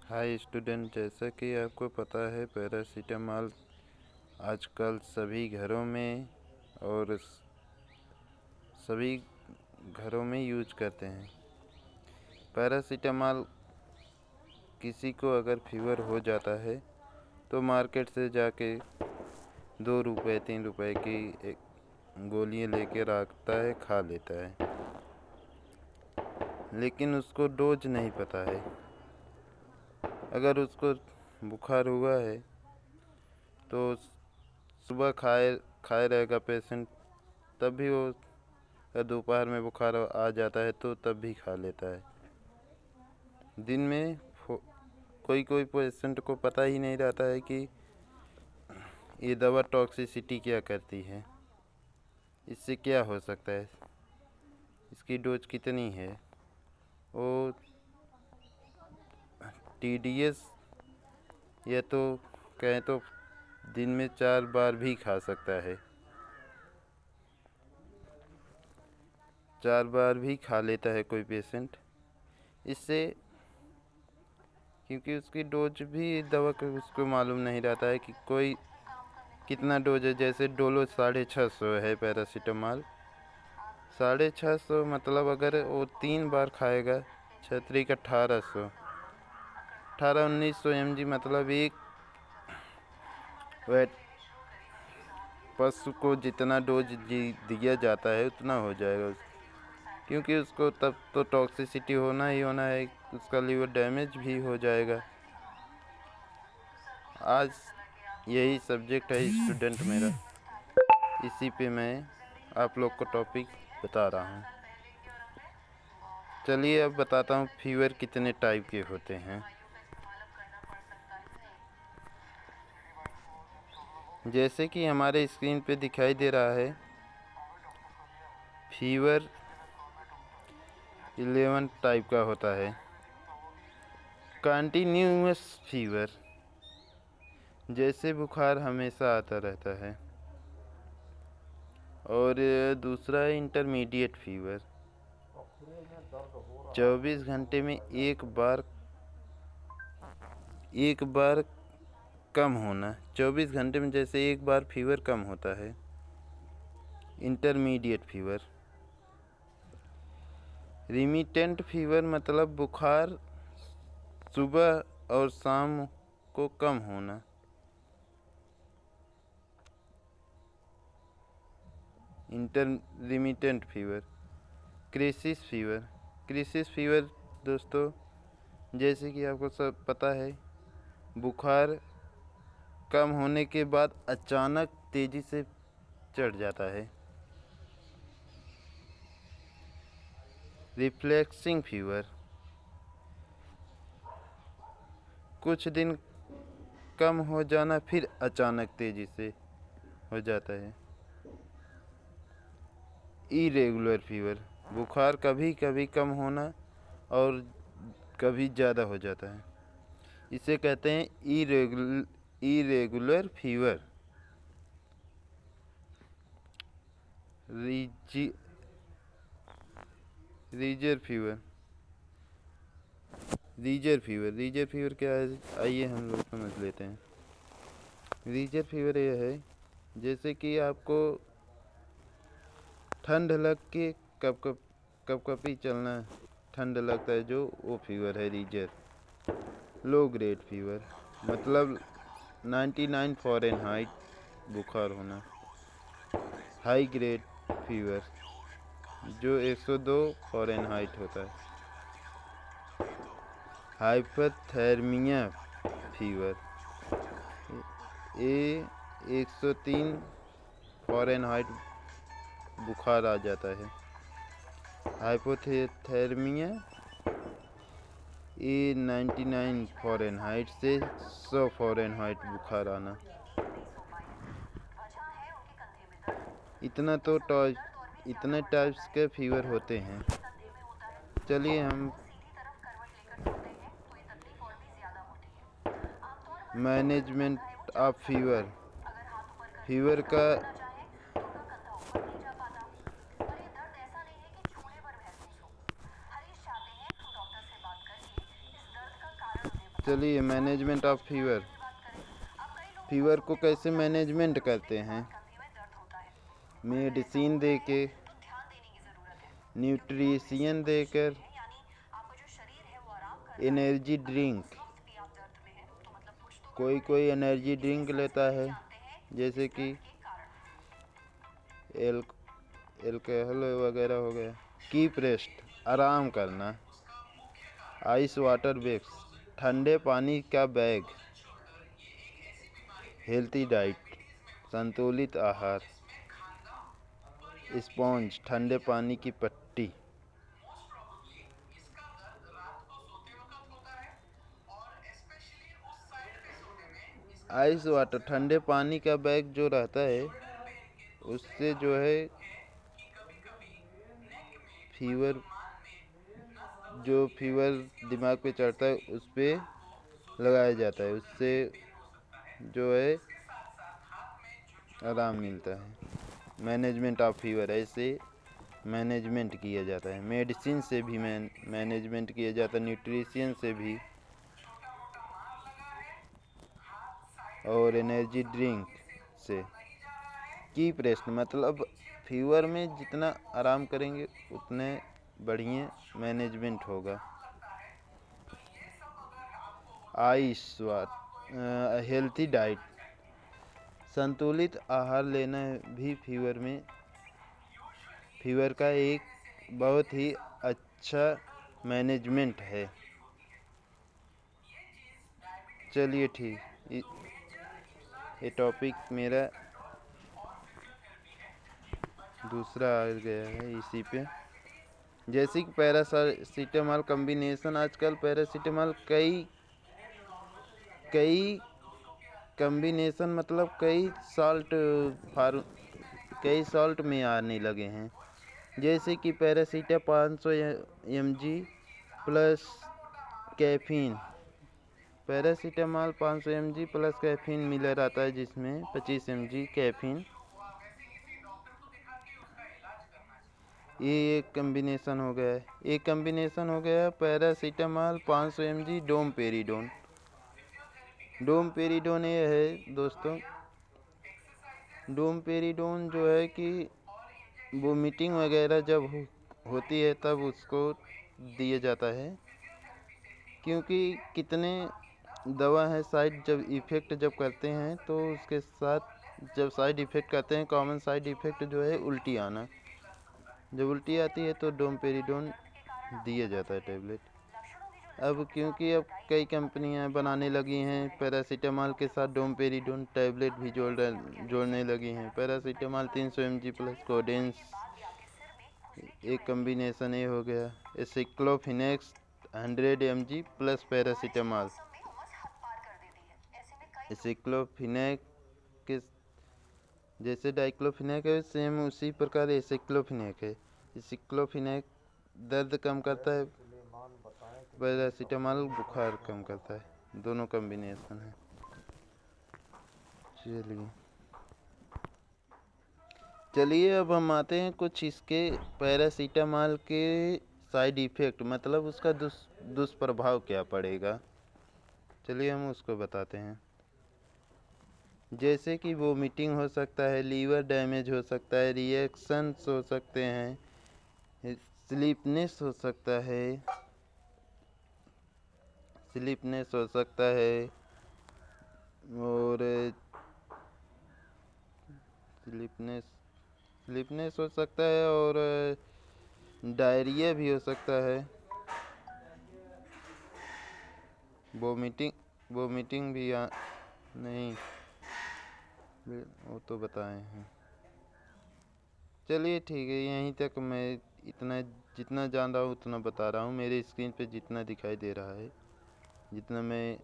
Hi student, जैसा कि आपको पता है पैरासीटामॉल आजकल सभी घरों में और सभी घरों में यूज करते हैं। पैरासीटामॉल किसी को अगर फीवर हो जाता है तो मार्केट से जाके 2 रुपये 3 रुपये की एक गोलियाँ लेके रखता है, खा लेता है, लेकिन उसको डोज नहीं पता है। अगर उसको बुखार हुआ है तो सुबह खाए खाए रहेगा पेशेंट, तब भी वो दोपहर में बुखार आ जाता है तो तब भी खा लेता है। दिन में कोई कोई पेशेंट को पता ही नहीं रहता है कि ये दवा टॉक्सिसिटी क्या करती है, इससे क्या हो सकता है, इसकी डोज कितनी है। वो TDS या तो कहें तो दिन में 4 बार भी खा सकता है, 4 बार भी खा लेता है कोई पेशेंट। इससे क्योंकि उसकी डोज भी दवा का उसको मालूम नहीं रहता है कि कोई कितना डोज है। जैसे डोलो 650 है पैरासीटामॉल, 650 मतलब अगर वो 3 बार खाएगा 6 का 1800, 1900 mg, मतलब एक वह पशु को जितना डोज दिया जाता है उतना हो जाएगा क्योंकि उसको तब तो टॉक्सिसिटी होना ही होना है, उसका लीवर डैमेज भी हो जाएगा। आज यही सब्जेक्ट है स्टूडेंट मेरा, इसी पे मैं आप लोग को टॉपिक बता रहा हूँ। चलिए अब बताता हूँ फीवर कितने टाइप के होते हैं। जैसे कि हमारे स्क्रीन पे दिखाई दे रहा है, फीवर 11 टाइप का होता है। कंटिन्यूअस फीवर, जैसे बुखार हमेशा आता रहता है। और दूसरा है इंटरमीडिएट फीवर, 24 घंटे में एक बार कम होना। 24 घंटे में जैसे एक बार फीवर कम होता है, इंटरमीडिएट फीवर। रिमिटेंट फीवर मतलब बुखार सुबह और शाम को कम होना। रिमिटेंट फीवर। क्रिसिस फीवर दोस्तों, जैसे कि आपको सब पता है, बुखार कम होने के बाद अचानक तेज़ी से चढ़ जाता है। रिफ्लेक्सिंग फीवर, कुछ दिन कम हो जाना फिर अचानक तेज़ी से हो जाता है। इरेगुलर फीवर, बुखार कभी कभी कम होना और कभी ज़्यादा हो जाता है, इसे कहते हैं इरेगुलर फीवर। रीजर फीवर। रीजर फीवर क्या है, आइए हम लोग समझ लेते हैं। रीजर फीवर यह है, जैसे कि आपको ठंड लग के कपकपी चलना, ठंड लगता है जो, वो फीवर है रीजर। लो ग्रेड फीवर मतलब 99 फ़ारेनहाइट बुखार होना। हाई ग्रेड फीवर जो 102 फ़ारेनहाइट होता है। हाइपोथर्मिया फीवर, ये 103 फ़ारेनहाइट बुखार आ जाता है। हाइपोथर्मिया ये 99 फ़ारेनहाइट से 100 फ़ारेनहाइट बुखार आना। इतने टाइप्स के फीवर होते हैं। चलिए हम मैनेजमेंट ऑफ फीवर का चलिए, मैनेजमेंट ऑफ फीवर। फीवर को कैसे मैनेजमेंट करते हैं? मेडिसिन दे के, न्यूट्रिशन देकर, एनर्जी ड्रिंक। कोई कोई एनर्जी ड्रिंक लेता है, जैसे कि एल्कोहल वगैरह हो गया। कीप रेस्ट, आराम करना। आइस वाटर बैग्स, ठंडे पानी का बैग। हेल्थी डाइट, संतुलित आहार। स्पॉन्ज, ठंडे पानी की पट्टी। आइस वाटर, ठंडे पानी का बैग जो रहता है, उससे जो है फीवर, जो फीवर दिमाग पे चढ़ता है उस पर लगाया जाता है, उससे जो है आराम मिलता है। मैनेजमेंट ऑफ फीवर, ऐसे मैनेजमेंट किया जाता है। मेडिसिन से भी मैनेजमेंट किया जाता है, न्यूट्रिशन से भी, और एनर्जी ड्रिंक से। कीप रेस्ट मतलब फीवर में जितना आराम करेंगे उतने बढ़िया मैनेजमेंट होगा। आइस वाट, हेल्थी डाइट, संतुलित आहार लेना भी फीवर का एक बहुत ही अच्छा मैनेजमेंट है। चलिए ठीक, ये टॉपिक मेरा दूसरा आ गया है इसी पे। जैसे कि पैरासीटामॉल कम्बिनेशन, आजकल पैरासीटामॉल कई कम्बिनेशन मतलब कई सॉल्ट में आने लगे हैं। जैसे कि पैरासीटा 500 mg plus caffeine. Paracetamol 500 mg plus caffeine मिला रहता है, जिसमें 25 mg कैफीन। ये एक कम्बिनेशन हो गया है। एक कम्बिनेशन हो गया पैरासीटामॉल 500 mg डोमपेरिडोन। डोमपेरिडोन ये है दोस्तों, डोमपेरिडोन जो है कि वो मीटिंग वगैरह जब होती है तब उसको दिया जाता है, क्योंकि कितने दवा है साइड जब इफ़ेक्ट जब करते हैं तो उसके साथ जब साइड इफ़ेक्ट करते हैं, कॉमन साइड इफ़ेक्ट जो है उल्टी आना। जब उल्टी आती है तो डोमपेरिडोन दिया जाता है टैबलेट। अब क्योंकि अब कई कंपनियां बनाने लगी हैं पैरासीटामॉल के साथ डोमपेरिडोन टैबलेट भी जोड़ने लगी हैं। पैरासीटामॉल 300 mg प्लस कोडेंस, एक कम्बिनेशन ये हो गया। एसिक्लोफिनेक्स 100 mg प्लस पैरासीटामॉल। एसिक्लोफिनेक के जैसे डाइक्लोफिनेक है, सेम उसी प्रकार एसिक्लोफिनेक है। एसिक्लोफिनेक दर्द कम करता है, पैरासीटामॉल बुखार कम करता है। दोनों कॉम्बिनेशन है। चलिए अब हम आते हैं कुछ इसके पैरासीटामॉल के साइड इफ़ेक्ट, मतलब उसका दुष्प्रभाव क्या पड़ेगा। चलिए हम उसको बताते हैं। जैसे कि वोमिटिंग हो सकता है, लीवर डैमेज हो सकता है, रिएक्शंस हो सकते हैं, स्लीपनेस हो सकता है, और स्लीपनेस हो सकता है, और डायरिया भी हो सकता है। वोमिटिंग भी नहीं, वो तो बताए हैं। चलिए ठीक है, यहीं तक मैं इतना जितना जान रहा हूँ उतना बता रहा हूँ। मेरे स्क्रीन पे जितना दिखाई दे रहा है, जितना मैं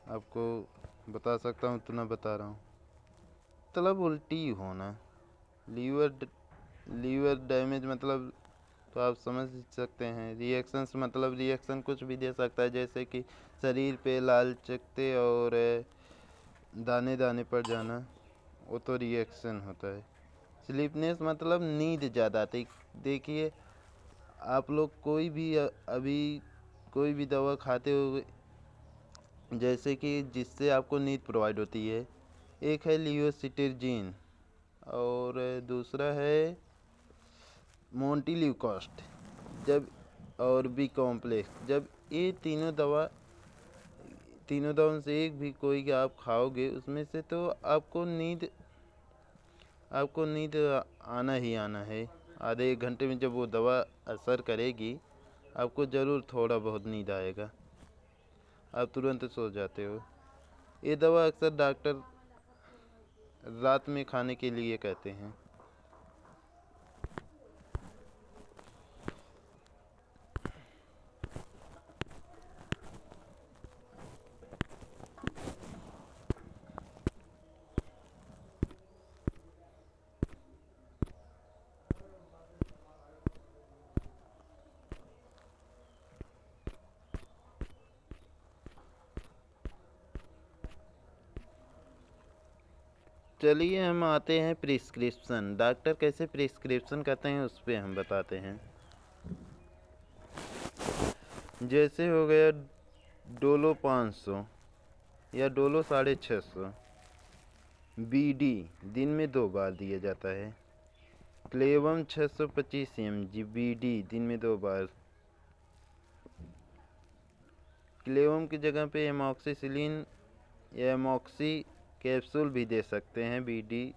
आपको बता सकता हूँ उतना बता रहा हूँ। मतलब उल्टी होना, लीवर डैमेज मतलब तो आप समझ सकते हैं। रिएक्शंस मतलब रिएक्शन कुछ भी दे सकता है, जैसे कि शरीर पे लाल चकत्ते और दाने दाने पड़ जाना, वो तो रिएक्शन होता है। स्लीपनेस मतलब नींद ज़्यादा आती। देखिए आप लोग कोई भी अभी कोई भी दवा खाते हो जैसे कि जिससे आपको नींद प्रोवाइड होती है, एक है लियोसिटिर्जिन और दूसरा है मोंटिल्यूकोस्ट, जब और बी कॉम्प्लेक्स। जब ये तीनों दवाओं से एक भी कोई आप खाओगे उसमें से, तो आपको नींद आना ही आना है। आधे एक घंटे में जब वो दवा असर करेगी, आपको ज़रूर थोड़ा बहुत नींद आएगा, आप तुरंत सो जाते हो। ये दवा अक्सर डॉक्टर रात में खाने के लिए कहते हैं। चलिए हम आते हैं प्रिस्क्रिप्शन। डॉक्टर कैसे प्रिस्क्रिप्शन करते हैं उस पर हम बताते हैं। जैसे हो गया डोलो 500 या डोलो 650, बीडी दिन में 2 बार दिया जाता है। क्लेवम 625 mg बीडी दिन में 2 बार। क्लेवम की जगह पे एमॉक्सिसिलिन या एमॉक्सी कैप्सूल भी दे सकते हैं, बीडी।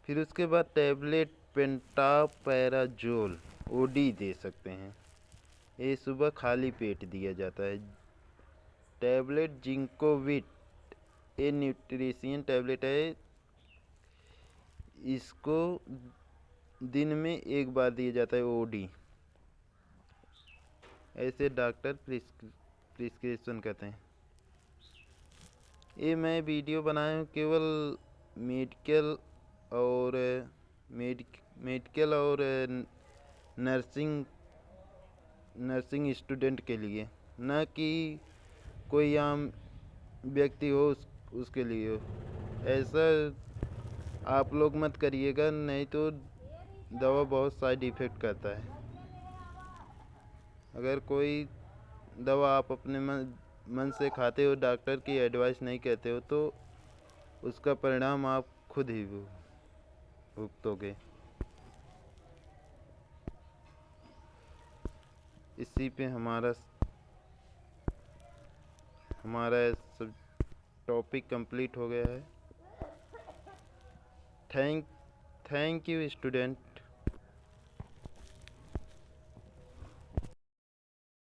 फिर उसके बाद टैबलेट पेंटापैराजोल ओडी दे सकते हैं, ये सुबह खाली पेट दिया जाता है। टैबलेट जिंकोविट, ये न्यूट्रिशन टैबलेट है, इसको दिन में 1 बार दिया जाता है, ओडी। ऐसे डॉक्टर प्रिस्क्रिप्शन कहते हैं। ये मैं वीडियो बनाया हूँ केवल मेडिकल और नर्सिंग स्टूडेंट के लिए, न कि कोई आम व्यक्ति हो उसके लिए हो। ऐसा आप लोग मत करिएगा, नहीं तो दवा बहुत साइड इफ़ेक्ट करता है। अगर कोई दवा आप अपने मन से खाते हो, डॉक्टर की एडवाइस नहीं कहते हो, तो उसका परिणाम आप खुद ही भुगतोगे। इसी पे हमारा सब टॉपिक कंप्लीट हो गया है। Thank you student.